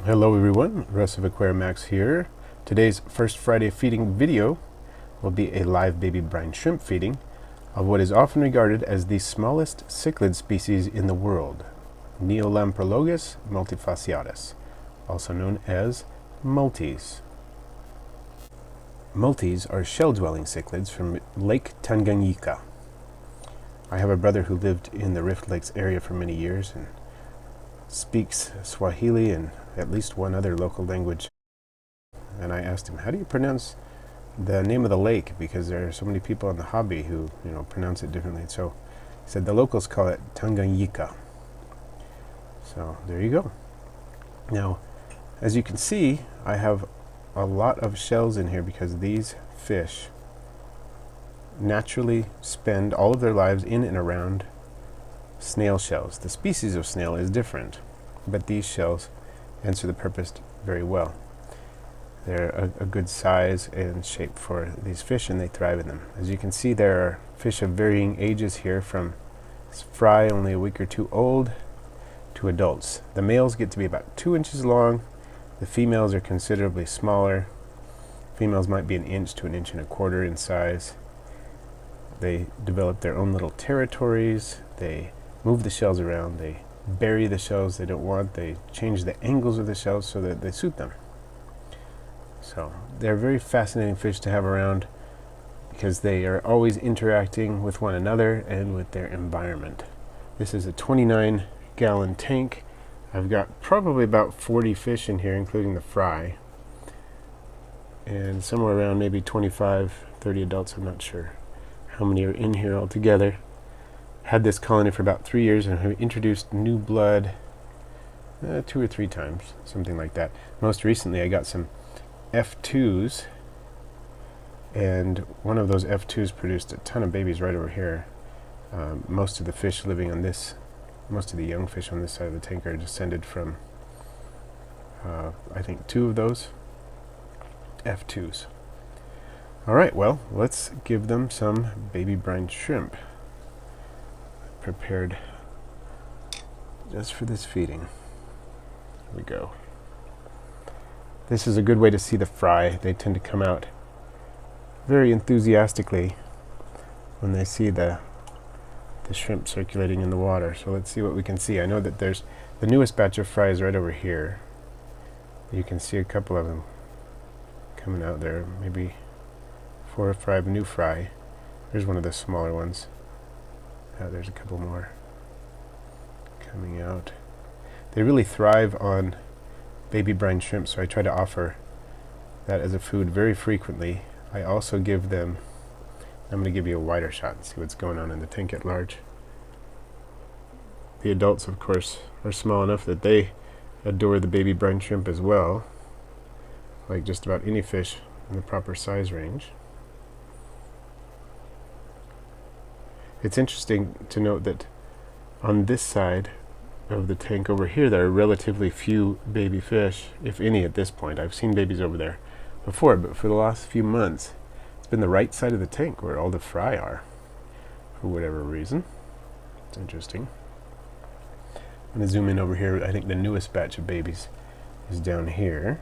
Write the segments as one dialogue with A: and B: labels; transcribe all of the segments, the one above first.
A: Hello everyone, Russ of Aquarimax here. Today's first Friday feeding video will be a live baby brine shrimp feeding of what is often regarded as the smallest cichlid species in the world, Neolamprologus multifasciatus, also known as multies. Multies are shell-dwelling cichlids from Lake Tanganyika. I have a brother who lived in the Rift Lakes area for many years and speaks Swahili and at least one other local language. And I asked him, how do you pronounce the name of the lake? Because there are so many people in the hobby who, pronounce it differently. So he said the locals call it Tanganyika. So there you go. Now, as you can see, I have a lot of shells in here because these fish naturally spend all of their lives in and around snail shells. The species of snail is different, but these shells answer the purpose very well. They're a good size and shape for these fish, and they thrive in them. As you can see, there are fish of varying ages here, from fry only a week or two old to adults. The males get to be about 2 inches long. The females are considerably smaller. Females might be 1 inch to 1.25 inches in size. They develop their own little territories. They move the shells around. They bury the shells they don't want. They change the angles of the shells so that they suit them. So they're very fascinating fish to have around because they are always interacting with one another and with their environment. This is a 29-gallon tank. I've got probably about 40 fish in here, including the fry, and somewhere around maybe 25, 30 adults. I'm not sure how many are in here altogether. Had this colony for about 3 years and have introduced new blood 2 or 3 times, something like that. Most recently I got some F2s, and one of those F2s produced a ton of babies right over here. Most of the fish living on this, most of the young fish on this side of the tank are descended from I think 2 of those F2s. Alright, well, let's give them some baby brine shrimp prepared just for this feeding. Here we go. This is a good way to see the fry. They tend to come out very enthusiastically when they see the shrimp circulating in the water. So let's see what we can see. I know that there's the newest batch of fries right over here. You can see a couple of them coming out there, maybe 4 or 5 new fry. There's one of the smaller ones. There's a couple more coming out. They really thrive on baby brine shrimp, so I try to offer that as a food very frequently. I also give them, I'm going to give you a wider shot and see what's going on in the tank at large. The adults, of course, are small enough that they adore the baby brine shrimp as well, like just about any fish in the proper size range. It's interesting to note that on this side of the tank over here, there are relatively few baby fish, if any at this point. I've seen babies over there before, but for the last few months, it's been the right side of the tank where all the fry are, for whatever reason. It's interesting. I'm going to zoom in over here. I think the newest batch of babies is down here.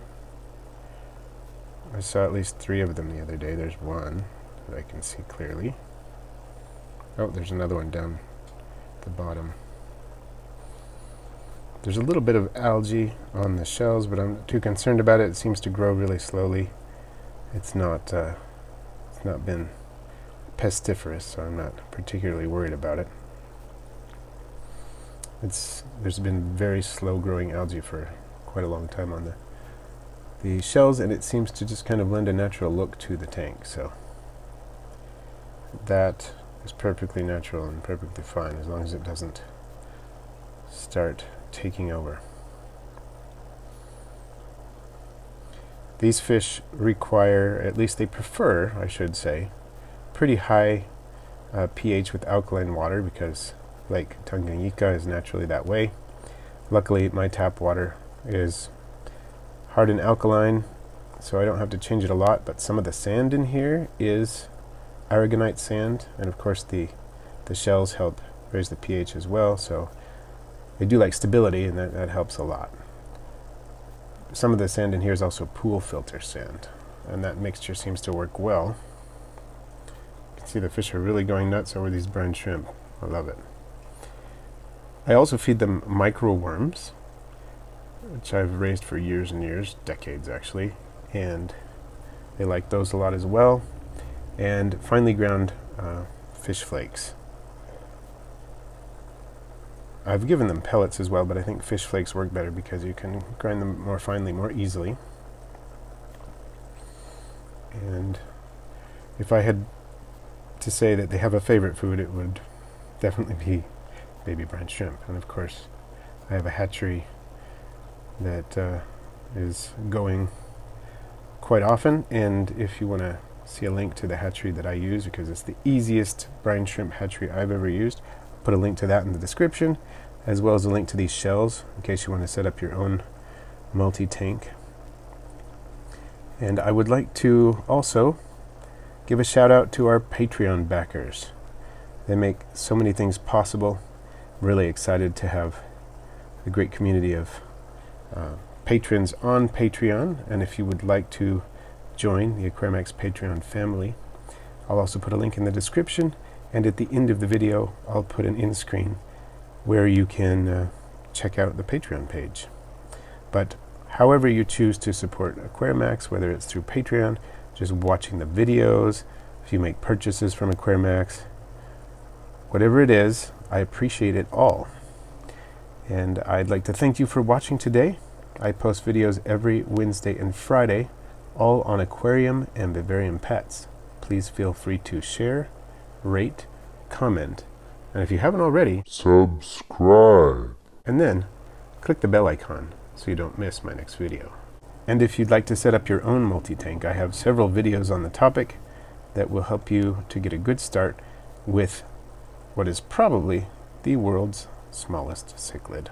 A: I saw at least 3 of them the other day. There's one that I can see clearly. Oh, there's another one down at the bottom. There's a little bit of algae on the shells, but I'm not too concerned about it. It seems to grow really slowly. It's not been pestiferous, so I'm not particularly worried about it. There's been very slow growing algae for quite a long time on the shells, and it seems to just kind of lend a natural look to the tank. So that is perfectly natural and perfectly fine as long as it doesn't start taking over. These fish require, at least they prefer, I should say, pretty high pH with alkaline water because Lake Tanganyika is naturally that way. Luckily, my tap water is hard and alkaline, so I don't have to change it a lot, but some of the sand in here is aragonite sand, and of course the shells help raise the pH as well, so they do like stability, and that helps a lot. some of the sand in here is also pool filter sand, and that mixture seems to work well. You can see the fish are really going nuts over these brine shrimp. I love it. I also feed them micro worms, which I've raised for years and years, decades actually, and they like those a lot as well. And finely ground fish flakes. I've given them pellets as well, but I think fish flakes work better because you can grind them more finely, more easily. And if I had to say that they have a favorite food, it would definitely be baby brine shrimp. And of course, I have a hatchery that is going quite often, and if you want to see a link to the hatchery that I use, because it's the easiest brine shrimp hatchery I've ever used, I'll put a link to that in the description, as well as a link to these shells in case you want to set up your own multi-tank. And I would like to also give a shout out to our Patreon backers. They make so many things possible. I'm really excited to have a great community of patrons on Patreon, and if you would like to join the Aquarimax Patreon family, I'll also put a link in the description, and at the end of the video I'll put an end screen where you can check out the Patreon page. But however you choose to support Aquarimax, whether it's through Patreon, just watching the videos, if you make purchases from Aquarimax, whatever it is, I appreciate it all. And I'd like to thank you for watching today. I post videos every Wednesday and Friday, all on aquarium and vivarium pets. Please feel free to share, rate, comment, and if you haven't already, subscribe. And then click the bell icon so you don't miss my next video. And if you'd like to set up your own multi-tank, I have several videos on the topic that will help you to get a good start with what is probably the world's smallest cichlid.